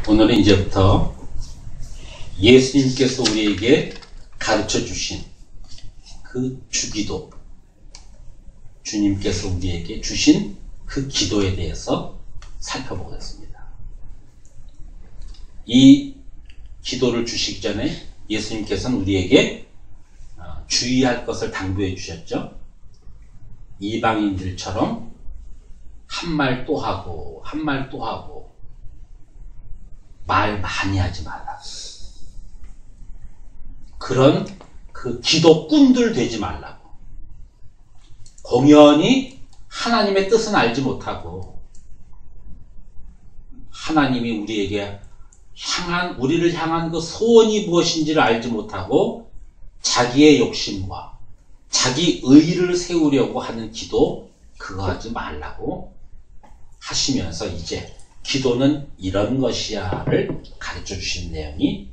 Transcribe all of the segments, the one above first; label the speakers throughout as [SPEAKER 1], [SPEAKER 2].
[SPEAKER 1] 오늘은 이제부터 예수님께서 우리에게 가르쳐 주신 그 주기도, 주님께서 우리에게 주신 그 기도에 대해서 살펴보겠습니다. 이 기도를 주시기 전에 예수님께서는 우리에게 주의할 것을 당부해 주셨죠. 이방인들처럼 한 말 또 하고 한 말 또 하고 말 많이 하지 말라. 그런 그 기도꾼들 되지 말라고. 공연히 하나님의 뜻은 알지 못하고 하나님이 우리를 향한 그 소원이 무엇인지를 알지 못하고 자기의 욕심과 자기 의의를 세우려고 하는 기도, 그거 하지 말라고 하시면서 이제 기도는 이런 것이야를 가르쳐 주신 내용이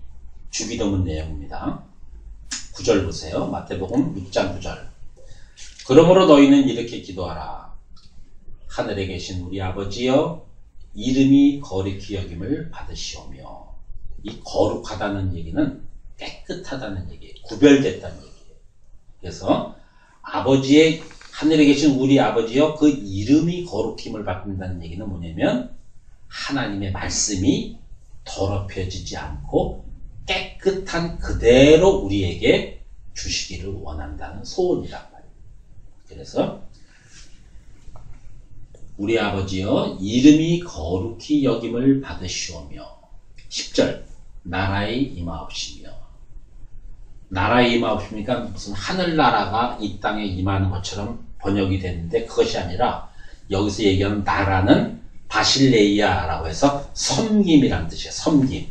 [SPEAKER 1] 주기도문 내용입니다. 9절 보세요. 마태복음 6장 9절. 그러므로 너희는 이렇게 기도하라. 하늘에 계신 우리 아버지여, 이름이 거룩히 여김을 받으시오며. 이 거룩하다는 얘기는 깨끗하다는 얘기예요. 구별됐다는 얘기예요. 그래서 아버지의, 하늘에 계신 우리 아버지여, 그 이름이 거룩힘을 받는다는 얘기는 뭐냐면 하나님의 말씀이 더럽혀지지 않고 깨끗한 그대로 우리에게 주시기를 원한다는 소원이란 말이에요. 그래서 우리 아버지여, 이름이 거룩히 여김을 받으시오며. 10절 나라에 임하옵시며. 나라에 임하옵시니까 무슨 하늘나라가 이 땅에 임하는 것처럼 번역이 됐는데 그것이 아니라 여기서 얘기하는 나라는 바실레이아라고 해서 섬김이라는 뜻이에요. 섬김.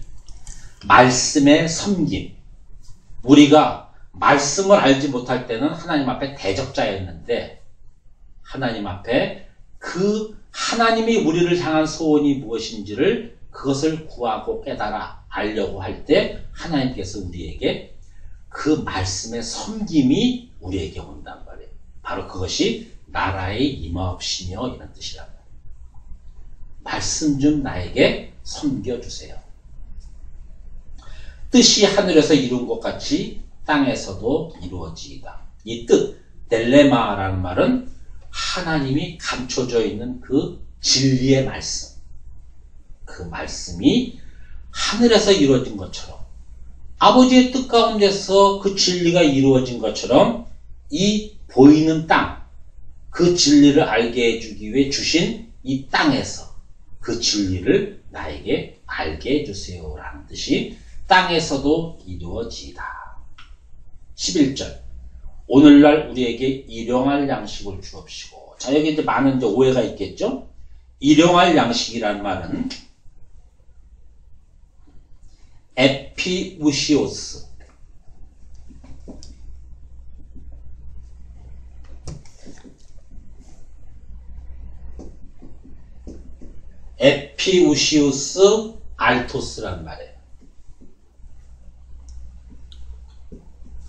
[SPEAKER 1] 말씀의 섬김. 우리가 말씀을 알지 못할 때는 하나님 앞에 대적자였는데 하나님 앞에 그 하나님이 우리를 향한 소원이 무엇인지를 그것을 구하고 깨달아 알려고 할 때 하나님께서 우리에게 그 말씀의 섬김이 우리에게 온단 말이에요. 바로 그것이 나라에 임하옵시며 이런 뜻이란 말이에요. 말씀 좀 나에게 섬겨주세요. 뜻이 하늘에서 이룬 것 같이 땅에서도 이루어지이다. 이 뜻, 델레마라는 말은 하나님이 감춰져 있는 그 진리의 말씀, 그 말씀이 하늘에서 이루어진 것처럼 아버지의 뜻 가운데서 그 진리가 이루어진 것처럼 이 보이는 땅, 그 진리를 알게 해주기 위해 주신 이 땅에서 그 진리를 나에게 알게 해주세요 라는 뜻이 땅에서도 이루어지이다. 11절 오늘날 우리에게 일용할 양식을 주옵시고. 자, 여기 이제 많은 이제 오해가 있겠죠? 일용할 양식이라는 말은 에피우시오스, 에피우시우스 알토스라는 말이에요.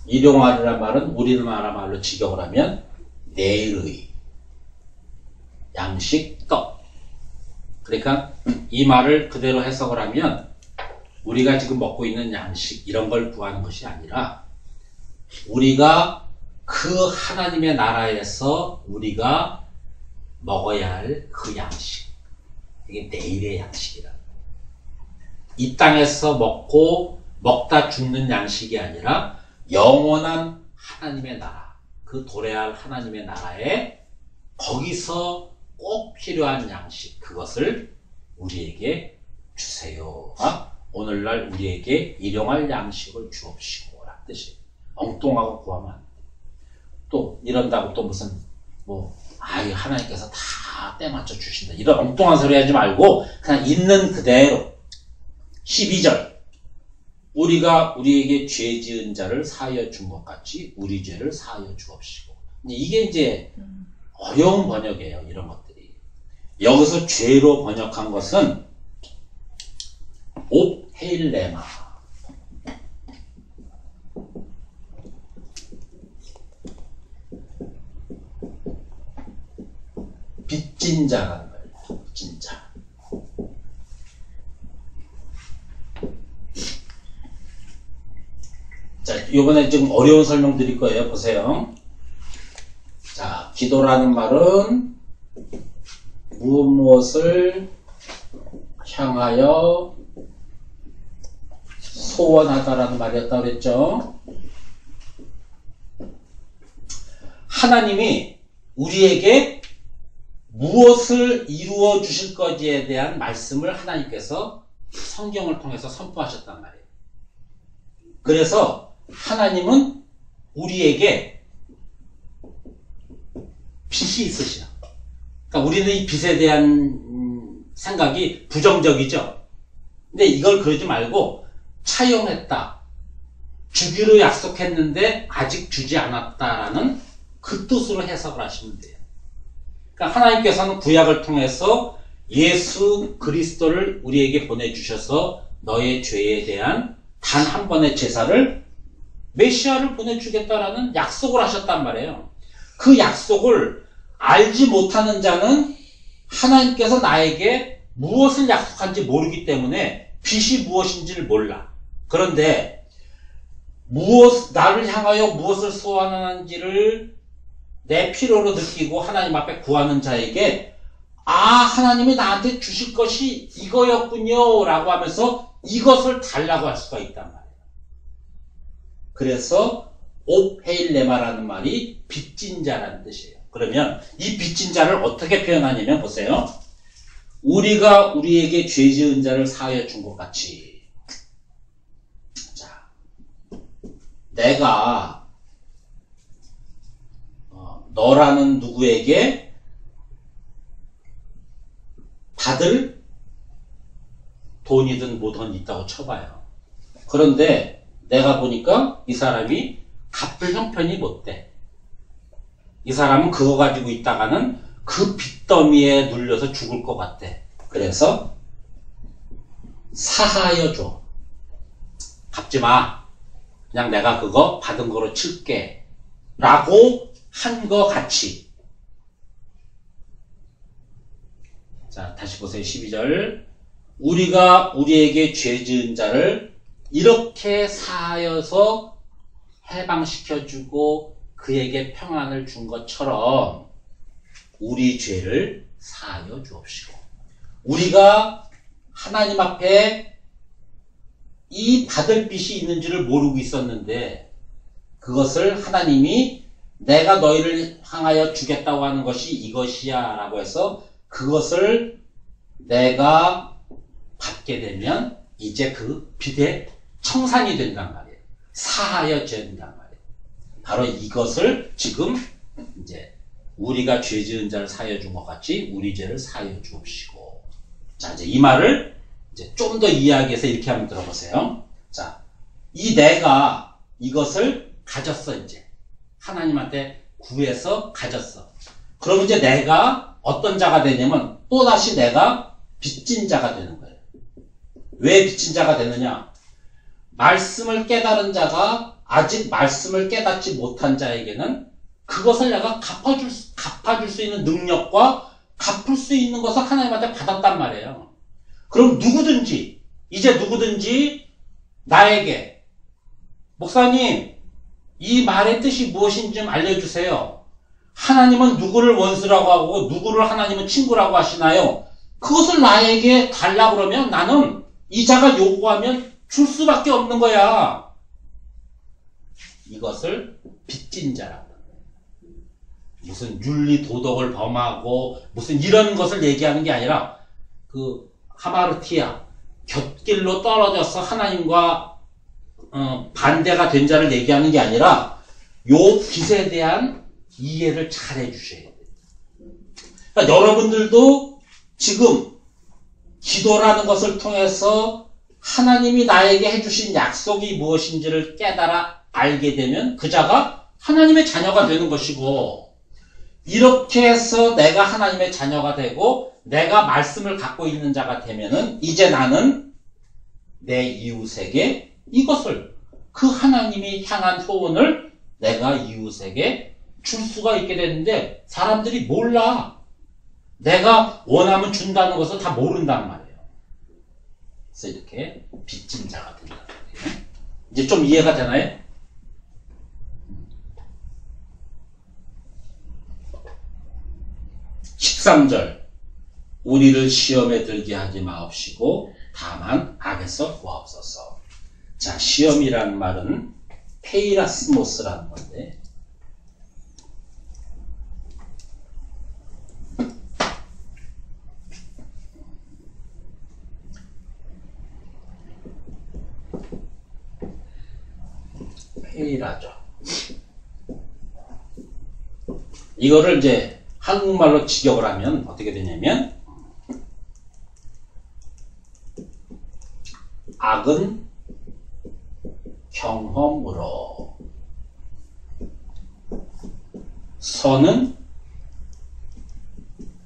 [SPEAKER 1] 일용할이라는 말은 우리나라 말로 직역을 하면 내의, 양식, 떡. 그러니까 이 말을 그대로 해석을 하면 우리가 지금 먹고 있는 양식 이런 걸 구하는 것이 아니라 우리가 그 하나님의 나라에서 우리가 먹어야 할 그 양식, 이게 내일의 양식이라. 이 땅에서 먹다 죽는 양식이 아니라 영원한 하나님의 나라, 그 도래할 하나님의 나라에 거기서 꼭 필요한 양식, 그것을 우리에게 주세요. 오늘날 우리에게 일용할 양식을 주옵시고 라는 뜻이에요. 엉뚱하고 구하면 안 돼. 또 이런다고 또 무슨 하나님께서 다 때맞춰 주신다, 이런 엉뚱한 소리 하지 말고 그냥 있는 그대로. 12절 우리가 우리에게 죄 지은 자를 사하여 준 것 같이 우리 죄를 사하여 주옵시고. 이게 이제 어려운 번역이에요. 이런 것들이. 여기서 죄로 번역한 것은 옵헤일레마, 빚진 자라는 거예요. 빚진 자. 이번에 좀 어려운 설명 드릴 거예요. 보세요. 자, 기도라는 말은 무엇을 향하여 소원하다라는 말이었다고 그랬죠. 하나님이 우리에게 무엇을 이루어 주실 것에 대한 말씀을 하나님께서 성경을 통해서 선포하셨단 말이에요. 그래서 하나님은 우리에게 빚이 있으시다. 그러니까 우리는 이 빚에 대한 생각이 부정적이죠. 근데 이걸 그러지 말고 차용했다. 주기로 약속했는데 아직 주지 않았다라는 그 뜻으로 해석을 하시면 돼요. 그러니까 하나님께서는 구약을 통해서 예수 그리스도를 우리에게 보내주셔서 너의 죄에 대한 단 한 번의 제사를 메시아를 보내주겠다라는 약속을 하셨단 말이에요. 그 약속을 알지 못하는 자는 하나님께서 나에게 무엇을 약속한지 모르기 때문에 빚이 무엇인지를 몰라. 그런데 나를 향하여 무엇을 소원하는지를 내 필요로 느끼고 하나님 앞에 구하는 자에게 하나님이 나한테 주실 것이 이거였군요 라고 하면서 이것을 달라고 할 수가 있단 말이에요. 그래서 옵헤일레마라는 말이 빚진 자라는 뜻이에요. 그러면 이 빚진 자를 어떻게 표현하냐면 보세요. 우리가 우리에게 죄 지은 자를 사하여 준 것 같이, 자, 내가 너라는 누구에게 받을 돈이든 뭐든 있다고 쳐봐요. 그런데 내가 보니까 이 사람이 갚을 형편이 못 돼. 이 사람은 그거 가지고 있다가는 그 빚더미에 눌려서 죽을 것 같아. 그래서 사하여 줘. 갚지 마. 그냥 내가 그거 받은 거로 칠게. 라고 한 거 같이. 자, 다시 보세요. 12절. 우리가 우리에게 죄 지은 자를 이렇게 사하여서 해방시켜주고 그에게 평안을 준 것처럼 우리 죄를 사하여 주옵시고. 우리가 하나님 앞에 이 받을 빚이 있는 줄을 모르고 있었는데 그것을 하나님이 내가 너희를 향하여 주겠다고 하는 것이 이것이야 라고 해서 그것을 내가 받게 되면 이제 그 빚의 청산이 된단 말이에요. 사하여 준단 말이에요. 바로 이것을 지금 이제 우리가 죄 지은 자를 사하여 준 것 같이 우리 죄를 사하여 주옵시고. 자, 이제 이 말을 이제 좀 더 이야기해서 이렇게 한번 들어보세요. 자, 이 내가 이것을 가졌어, 이제. 하나님한테 구해서 가졌어. 그럼 이제 내가 어떤 자가 되냐면 또다시 내가 빚진 자가 되는 거예요. 왜 빚진 자가 되느냐? 말씀을 깨달은 자가 아직 말씀을 깨닫지 못한 자에게는 그것을 내가 갚아줄 수 있는 능력과 갚을 수 있는 것을 하나님한테 받았단 말이에요. 그럼 이제 누구든지 나에게 목사님, 이 말의 뜻이 무엇인지 좀 알려주세요. 하나님은 누구를 원수라고 하고 누구를 하나님은 친구라고 하시나요? 그것을 나에게 달라고 그러면 나는 이 자가 요구하면 줄 수밖에 없는 거야. 이것을 빚진 자라고. 무슨 윤리 도덕을 범하고 무슨 이런 것을 얘기하는 게 아니라 그 하마르티아 곁길로 떨어져서 하나님과 반대가 된 자를 얘기하는 게 아니라 요 빚에 대한 이해를 잘 해주셔야 돼요. 그러니까 여러분들도 지금 기도라는 것을 통해서 하나님이 나에게 해주신 약속이 무엇인지를 깨달아 알게 되면 그 자가 하나님의 자녀가 되는 것이고, 이렇게 해서 내가 하나님의 자녀가 되고 내가 말씀을 갖고 있는 자가 되면은 이제 나는 내 이웃에게 이것을, 그 하나님이 향한 소원을 내가 이웃에게 줄 수가 있게 되는데 사람들이 몰라. 내가 원하면 준다는 것을 다 모른단 말이에요. 그래서 이렇게 빚진 자가 된다는 거예요. 이제 좀 이해가 되나요? 13절 우리를 시험에 들게 하지 마옵시고 다만 악에서 구하옵소서. 자, 시험이라는 말은 페이라스모스라는 건데 페이라죠. 이거를 이제 한국말로 직역을 하면 어떻게 되냐면 악은 경험으로 선은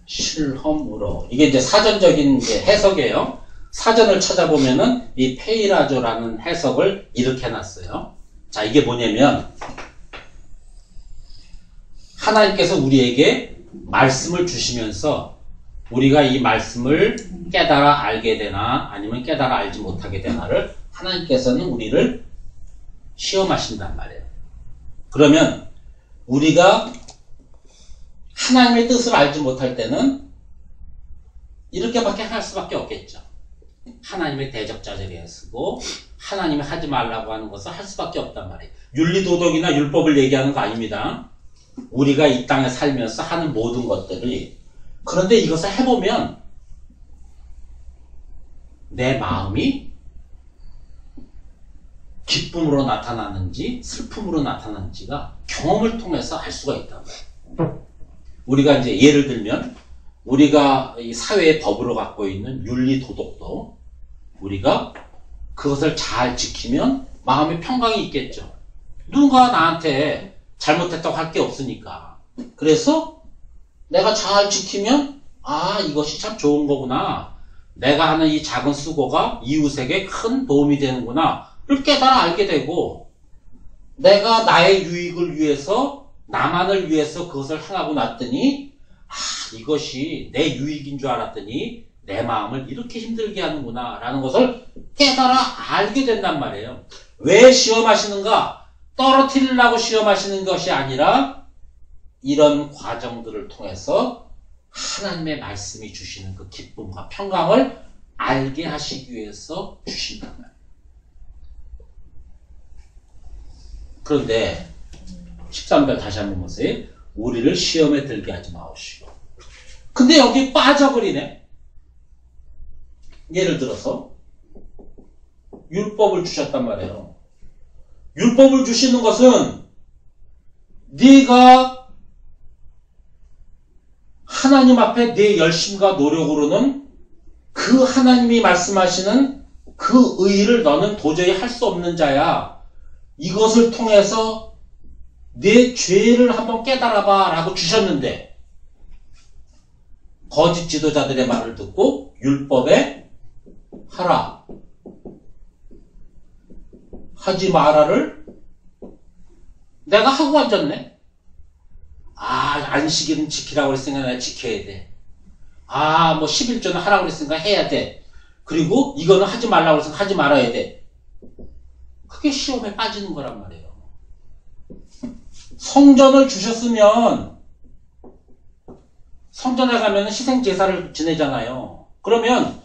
[SPEAKER 1] 실험으로. 이게 이제 사전적인 이제 해석이에요. 사전을 찾아보면은 이 페이라조라는 해석을 이렇게 해놨어요. 자, 이게 뭐냐면 하나님께서 우리에게 말씀을 주시면서 우리가 이 말씀을 깨달아 알게 되나 아니면 깨달아 알지 못하게 되나를 하나님께서는 우리를 시험하신단 말이에요. 그러면 우리가 하나님의 뜻을 알지 못할 때는 이렇게밖에 할 수밖에 없겠죠. 하나님의 대적자들에 쓰고 하나님이 하지 말라고 하는 것을 할 수밖에 없단 말이에요. 윤리도덕이나 율법을 얘기하는 거 아닙니다. 우리가 이 땅에 살면서 하는 모든 것들이. 그런데 이것을 해보면 내 마음이 기쁨으로 나타나는지 슬픔으로 나타나는지가 경험을 통해서 알 수가 있단 말이에요. 우리가 이제 예를 들면 우리가 이 사회의 법으로 갖고 있는 윤리도덕도 우리가 그것을 잘 지키면 마음의 평강이 있겠죠. 누군가 나한테 잘못했다고 할 게 없으니까. 그래서 내가 잘 지키면 아, 이것이 참 좋은 거구나. 내가 하는 이 작은 수고가 이웃에게 큰 도움이 되는구나. 를 깨달아 알게 되고 내가 나의 유익을 위해서 나만을 위해서 그것을 행하고 났더니 아, 이것이 내 유익인 줄 알았더니 내 마음을 이렇게 힘들게 하는구나 라는 것을 깨달아 알게 된단 말이에요. 왜 시험하시는가? 떨어뜨리려고 시험하시는 것이 아니라 이런 과정들을 통해서 하나님의 말씀이 주시는 그 기쁨과 평강을 알게 하시기 위해서 주신단 말이에요. 그런데 13절 다시 한번 보세요. 우리를 시험에 들게 하지 마옵시고. 근데 여기 빠져버리네. 예를 들어서 율법을 주셨단 말이에요. 율법을 주시는 것은 네가 하나님 앞에 내 열심과 노력으로는 그 하나님이 말씀하시는 그 의의를 너는 도저히 할 수 없는 자야. 이것을 통해서 내 죄를 한번 깨달아봐 라고 주셨는데 거짓 지도자들의 말을 듣고 율법에 하라 하지 마라를 내가 하고 앉았네. 아, 안식일은 지키라고 그랬으니까 내가 지켜야 돼. 아, 뭐 11조는 하라고 그랬으니까 해야 돼. 그리고 이거는 하지 말라고 그랬으니까 하지 말아야 돼. 그게 시험에 빠지는 거란 말이에요. 성전을 주셨으면 성전에 가면 희생제사를 지내잖아요. 그러면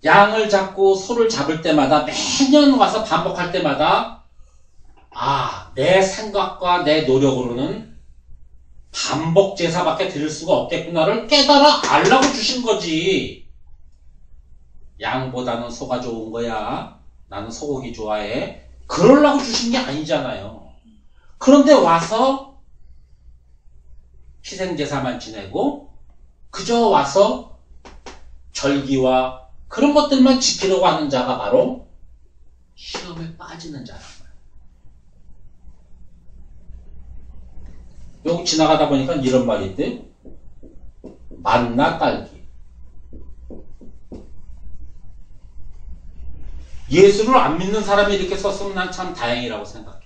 [SPEAKER 1] 양을 잡고 소를 잡을 때마다 매년 와서 반복할 때마다 아, 내 생각과 내 노력으로는 반복 제사밖에 드릴 수가 없겠구나를 깨달아 알라고 주신 거지. 양보다는 소가 좋은 거야. 나는 소고기 좋아해. 그러려고 주신 게 아니잖아요. 그런데 와서 희생제사만 지내고 그저 와서 절기와 그런 것들만 지키려고 하는 자가 바로 시험에 빠지는 자란 말이에요. 여기 지나가다 보니까 이런 말이 있대. 만나 딸기. 예수를 안 믿는 사람이 이렇게 썼으면 난 참 다행이라고 생각해요.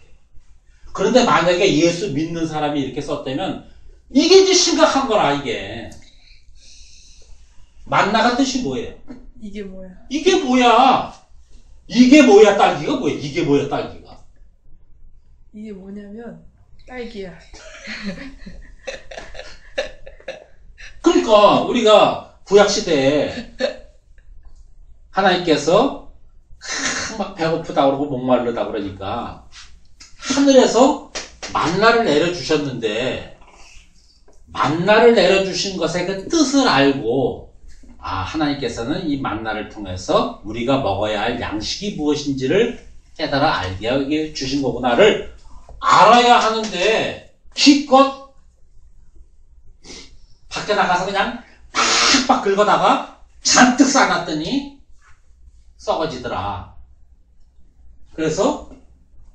[SPEAKER 1] 그런데 만약에 예수 믿는 사람이 이렇게 썼다면 이게 이제 심각한 거라. 이게 만나가 뜻이 뭐예요?
[SPEAKER 2] 이게 뭐야?
[SPEAKER 1] 이게 뭐야? 이게 뭐야? 딸기가 뭐야? 이게 뭐야? 딸기가?
[SPEAKER 2] 이게 뭐냐면 딸기야.
[SPEAKER 1] 그러니까 뭐 우리가 구약시대에 하나님께서 막 배고프다 그러고 목마르다 그러니까 하늘에서 만나를 내려주셨는데 만나를 내려주신 것의 그 뜻을 알고 하나님께서는 이 만나를 통해서 우리가 먹어야 할 양식이 무엇인지를 깨달아 알게 하게 주신 거구나를 알아야 하는데 기껏 밖에 나가서 그냥 팍팍 긁어다가 잔뜩 싸놨더니 썩어지더라. 그래서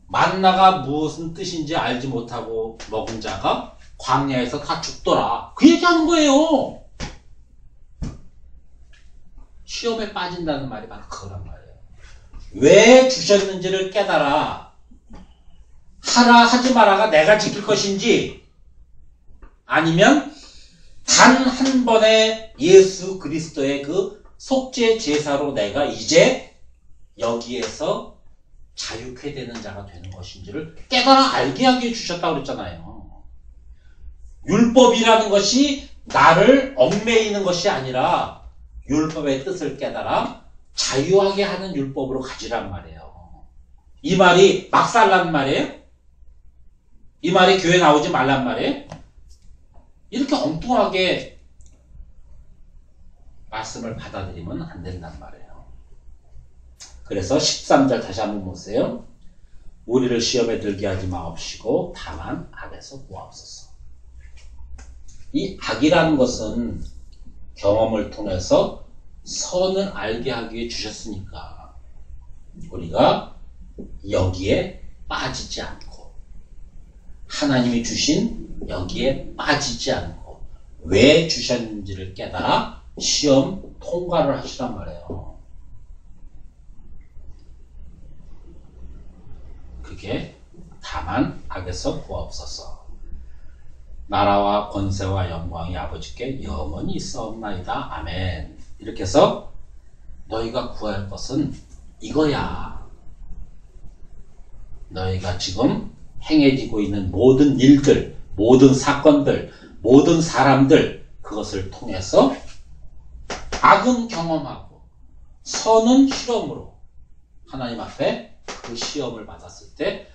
[SPEAKER 1] 만나가 무슨 뜻인지 알지 못하고 먹은 자가 광야에서 다 죽더라. 그 얘기하는 거예요. 시험에 빠진다는 말이 바로 그거란 말이에요. 왜 주셨는지를 깨달아 하라 하지 마라가 내가 지킬 것인지 아니면 단 한 번의 예수 그리스도의 그 속죄 제사로 내가 이제 여기에서 자유케 되는 자가 되는 것인지를 깨달아 알게 하게 해주셨다고 그랬잖아요. 율법이라는 것이 나를 얽매이는 것이 아니라 율법의 뜻을 깨달아 자유하게 하는 율법으로 가지란 말이에요. 이 말이 막 살란 말이에요? 이 말이 교회 나오지 말란 말이에요? 이렇게 엉뚱하게 말씀을 받아들이면 안 된단 말이에요. 그래서 13절 다시 한번 보세요. 우리를 시험에 들게 하지 마옵시고 다만 악에서 구하옵소서. 이 악이라는 것은 경험을 통해서 선을 알게 하기 위해 주셨으니까 우리가 여기에 빠지지 않고 하나님이 주신 여기에 빠지지 않고 왜 주셨는지를 깨달아 시험 통과를 하시란 말이에요. 그게 다만 악에서 구하옵소서. 나라와 권세와 영광이 아버지께 영원히 있사옵나이다. 아멘. 이렇게 해서 너희가 구할 것은 이거야. 너희가 지금 행해지고 있는 모든 일들, 모든 사건들, 모든 사람들 그것을 통해서 악은 경험하고 선은 실험으로 하나님 앞에 그 시험을 받았을 때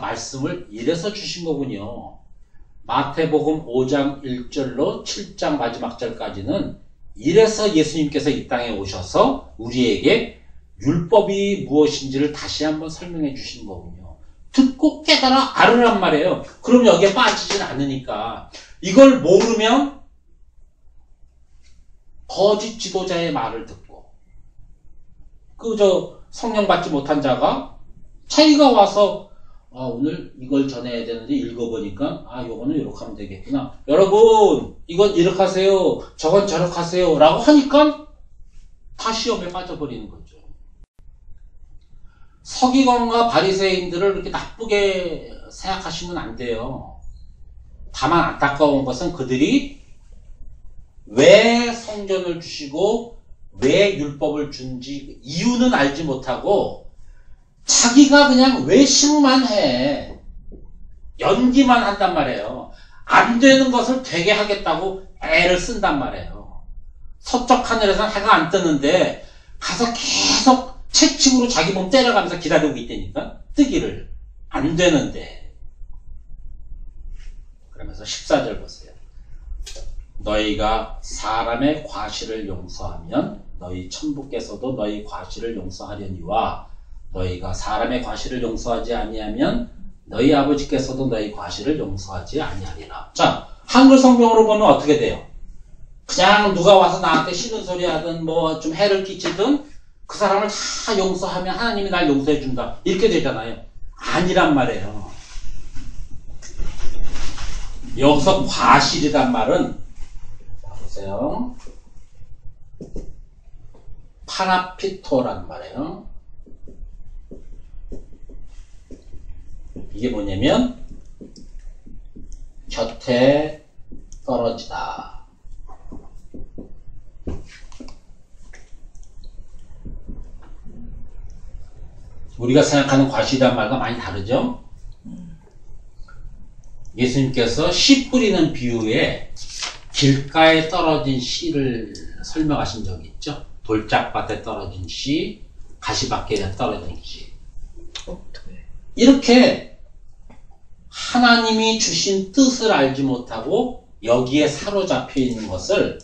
[SPEAKER 1] 말씀을 이래서 주신 거군요. 마태복음 5장 1절로 7장 마지막 절까지는 이래서 예수님께서 이 땅에 오셔서 우리에게 율법이 무엇인지를 다시 한번 설명해 주신 거군요. 듣고 깨달아 알으란 말이에요. 그럼 여기에 빠지진 않으니까. 이걸 모르면 거짓 지도자의 말을 듣고 성령 받지 못한 자가 자기가 와서 오늘 이걸 전해야 되는데 읽어보니까 요거는 이렇게 하면 되겠구나. 여러분 이건 이렇게 하세요. 저건 저렇게 하세요. 라고 하니까 다 시험에 빠져버리는 거죠. 서기관과 바리새인들을 이렇게 나쁘게 생각하시면 안 돼요. 다만 안타까운 것은 그들이 왜 성전을 주시고 왜 율법을 준지 이유는 알지 못하고 자기가 그냥 외식만 해. 연기만 한단 말이에요. 안 되는 것을 되게 하겠다고 애를 쓴단 말이에요. 서쪽 하늘에서는 해가 안 뜨는데 가서 계속 채찍으로 자기 몸 때려가면서 기다리고 있다니까. 뜨기를. 안 되는데. 그러면서 14절 보세요. 너희가 사람의 과실을 용서하면 너희 천부께서도 너희 과실을 용서하려니와 너희가 사람의 과실을 용서하지 아니하면 너희 아버지께서도 너희 과실을 용서하지 아니하리라. 자, 한글 성경으로 보면 어떻게 돼요? 그냥 누가 와서 나한테 싫은 소리 하든 뭐 좀 해를 끼치든 그 사람을 다 용서하면 하나님이 날 용서해 준다. 이렇게 되잖아요. 아니란 말이에요. 여기서 과실이란 말은 보세요. 파라피토란 말이에요. 이게 뭐냐면 곁에 떨어지다. 우리가 생각하는 과실이란 말과 많이 다르죠? 예수님께서 씨 뿌리는 비유에 길가에 떨어진 씨를 설명하신 적이 있죠. 돌짝밭에 떨어진 씨, 가시밭길에 떨어진 씨.
[SPEAKER 2] 어떻게?
[SPEAKER 1] 이렇게 하나님이 주신 뜻을 알지 못하고 여기에 사로잡혀 있는 것을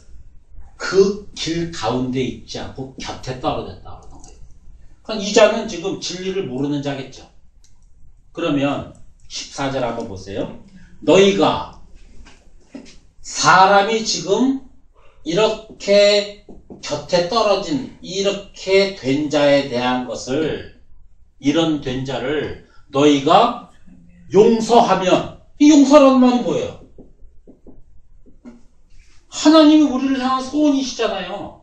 [SPEAKER 1] 그 길 가운데 있지 않고 곁에 떨어졌다 그러는 거예요. 그럼 이 자는 지금 진리를 모르는 자겠죠. 그러면 14절 한번 보세요. 너희가 사람이 지금 이렇게 곁에 떨어진 이렇게 된 자에 대한 것을, 이런 된 자를 너희가 용서하면, 이 용서라는 말이 뭐예요? 하나님이 우리를 향한 소원이시잖아요.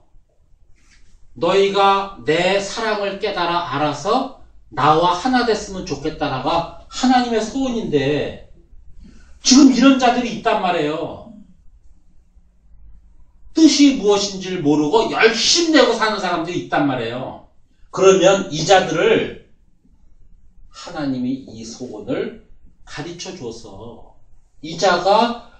[SPEAKER 1] 너희가 내 사랑을 깨달아 알아서 나와 하나 됐으면 좋겠다라가 하나님의 소원인데 지금 이런 자들이 있단 말이에요. 뜻이 무엇인지를 모르고 열심히 내고 사는 사람들이 있단 말이에요. 그러면 이 자들을 하나님이 이 소원을 가르쳐 줘서 이 자가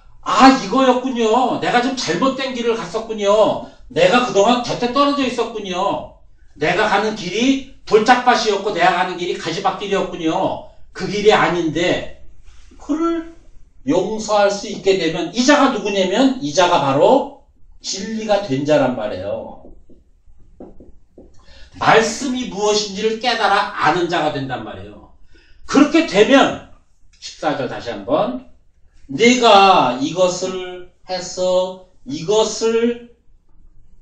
[SPEAKER 1] 이거였군요. 내가 좀 잘못된 길을 갔었군요. 내가 그동안 곁에 떨어져 있었군요. 내가 가는 길이 돌짝밭이었고 내가 가는 길이 가시밭길이었군요. 그 길이 아닌데 그를 용서할 수 있게 되면 이 자가 누구냐면 이 자가 바로 진리가 된 자란 말이에요. 말씀이 무엇인지를 깨달아 아는 자가 된단 말이에요. 그렇게 되면 14절 다시 한번 네가 이것을 해서 이것을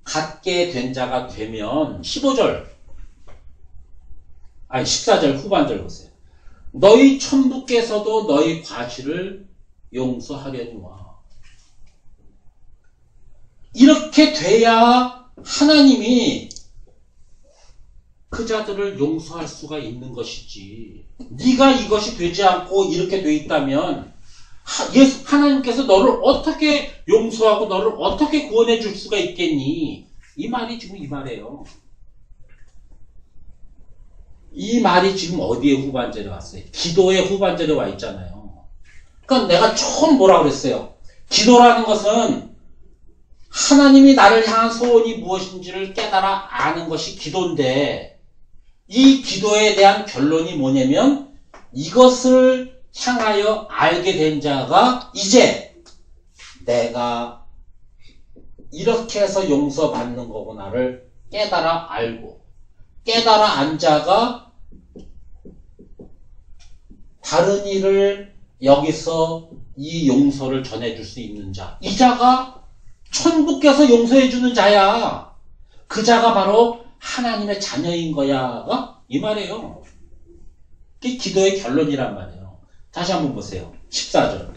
[SPEAKER 1] 갖게 된 자가 되면 14절 후반절 보세요. 너희 천부께서도 너희 과실을 용서하려니와. 이렇게 돼야 하나님이 그 자들을 용서할 수가 있는 것이지. 네가 이것이 되지 않고 이렇게 돼 있다면 하나님께서 너를 어떻게 용서하고 너를 어떻게 구원해 줄 수가 있겠니? 이 말이 지금 이 말이에요. 이 말이 지금 어디에 후반절에 왔어요? 기도의 후반절에 와 있잖아요. 그러니까 내가 처음 뭐라 그랬어요? 기도라는 것은 하나님이 나를 향한 소원이 무엇인지를 깨달아 아는 것이 기도인데 이 기도에 대한 결론이 뭐냐면 이것을 향하여 알게 된 자가 이제 내가 이렇게 해서 용서받는 거구나를 깨달아 알고 깨달아 안 자가 다른 일을 여기서 이 용서를 전해줄 수 있는 자. 이 자가 천부께서 용서해주는 자야. 그 자가 바로 하나님의 자녀인 거야가 이 말이에요. 그게 기도의 결론이란 말이에요. 다시 한번 보세요. 14절.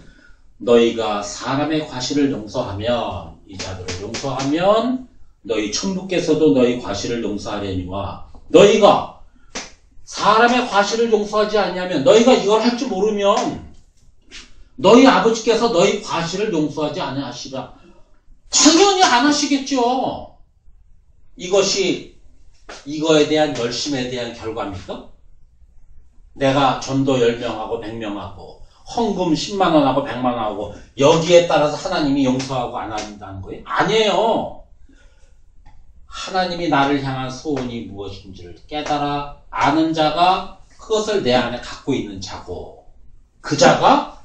[SPEAKER 1] 너희가 사람의 과실을 용서하면 이 자들을 용서하면 너희 천부께서도 너희 과실을 용서하려니와 너희가 사람의 과실을 용서하지 않냐면 너희가 이걸 할 줄 모르면 너희 아버지께서 너희 과실을 용서하지 않으시라. 당연히 안 하시겠죠. 이거에 대한 열심에 대한 결과입니까? 내가 전도 10명하고 100명하고 헌금 10만원하고 100만원하고 여기에 따라서 하나님이 용서하고 안 한다는 거예요? 아니에요. 하나님이 나를 향한 소원이 무엇인지를 깨달아 아는 자가 그것을 내 안에 갖고 있는 자고 그 자가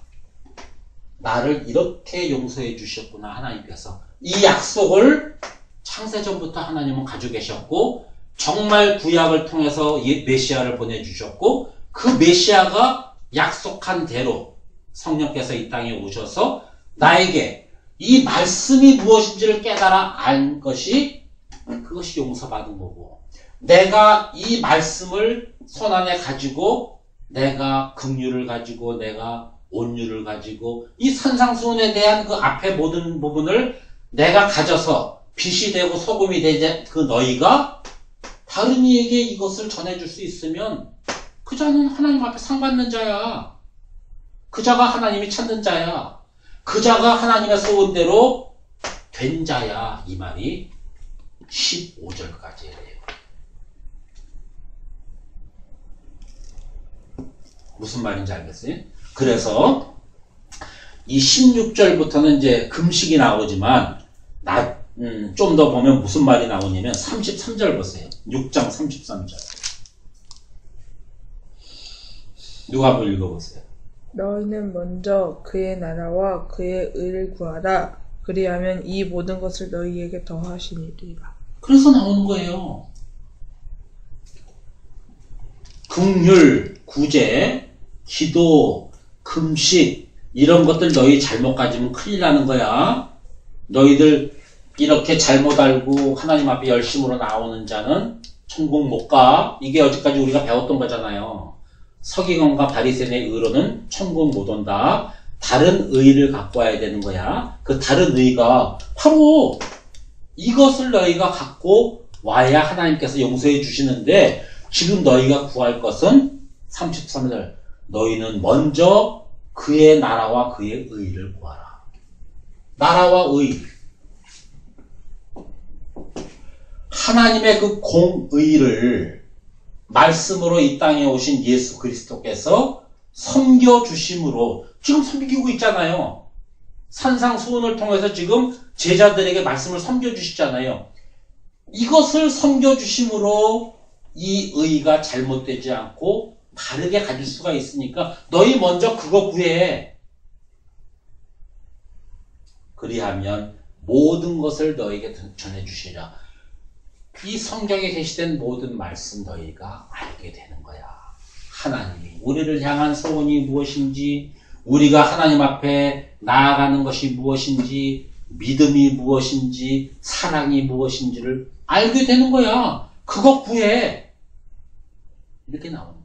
[SPEAKER 1] 나를 이렇게 용서해 주셨구나 하나님께서 이 약속을 창세전부터 하나님은 가지고 계셨고 정말 구약을 통해서 이 메시아를 보내주셨고 그 메시아가 약속한 대로 성령께서 이 땅에 오셔서 나에게 이 말씀이 무엇인지를 깨달아 안 것이 그것이 용서받은 거고 내가 이 말씀을 손안에 가지고 내가 긍휼을 가지고 내가 온유를 가지고 이 산상수훈에 대한 그 앞에 모든 부분을 내가 가져서 빛이 되고 소금이 되지 그 너희가 다른 이에게 이것을 전해줄 수 있으면 그 자는 하나님 앞에 상 받는 자야. 그 자가 하나님이 찾는 자야. 그 자가 하나님의 소원대로 된 자야. 이 말이 15절까지예요. 무슨 말인지 알겠어요? 그래서 이 16절부터는 이제 금식이 나오지만, 좀 더 보면 무슨 말이 나오냐면, 33절 보세요. 6장 33절. 누가 한번 읽어보세요.
[SPEAKER 2] 너희는 먼저 그의 나라와 그의 의를 구하라. 그리하면 이 모든 것을 너희에게 더하시리라.
[SPEAKER 1] 그래서 나오는 거예요. 긍휼, 구제, 기도, 금식 이런 것들 너희 잘못 가지면 큰일 나는 거야. 너희들 이렇게 잘못 알고 하나님 앞에 열심으로 나오는 자는 천국 못 가. 이게 어제까지 우리가 배웠던 거잖아요. 서기관과 바리새인의 의로는 천국 못 온다. 다른 의를 갖고 와야 되는 거야. 그 다른 의가 바로 이것을 너희가 갖고 와야 하나님께서 용서해 주시는데, 지금 너희가 구할 것은 33절 너희는 먼저 그의 나라와 그의 의를 구하라. 나라와 의, 하나님의 그 공의를 말씀으로 이 땅에 오신 예수 그리스도께서 섬겨주심으로 지금 섬기고 있잖아요. 산상수훈을 통해서 지금 제자들에게 말씀을 섬겨주시잖아요. 이것을 섬겨주심으로 이 의가 잘못되지 않고 바르게 가질 수가 있으니까 너희 먼저 그거 구해. 그리하면 모든 것을 너에게 전해주시리라. 이 성경에 게시된 모든 말씀 너희가 알게 되는 거야. 하나님이 우리를 향한 소원이 무엇인지, 우리가 하나님 앞에 나아가는 것이 무엇인지, 믿음이 무엇인지, 사랑이 무엇인지를 알게 되는 거야. 그거 구해. 이렇게 나옵니다.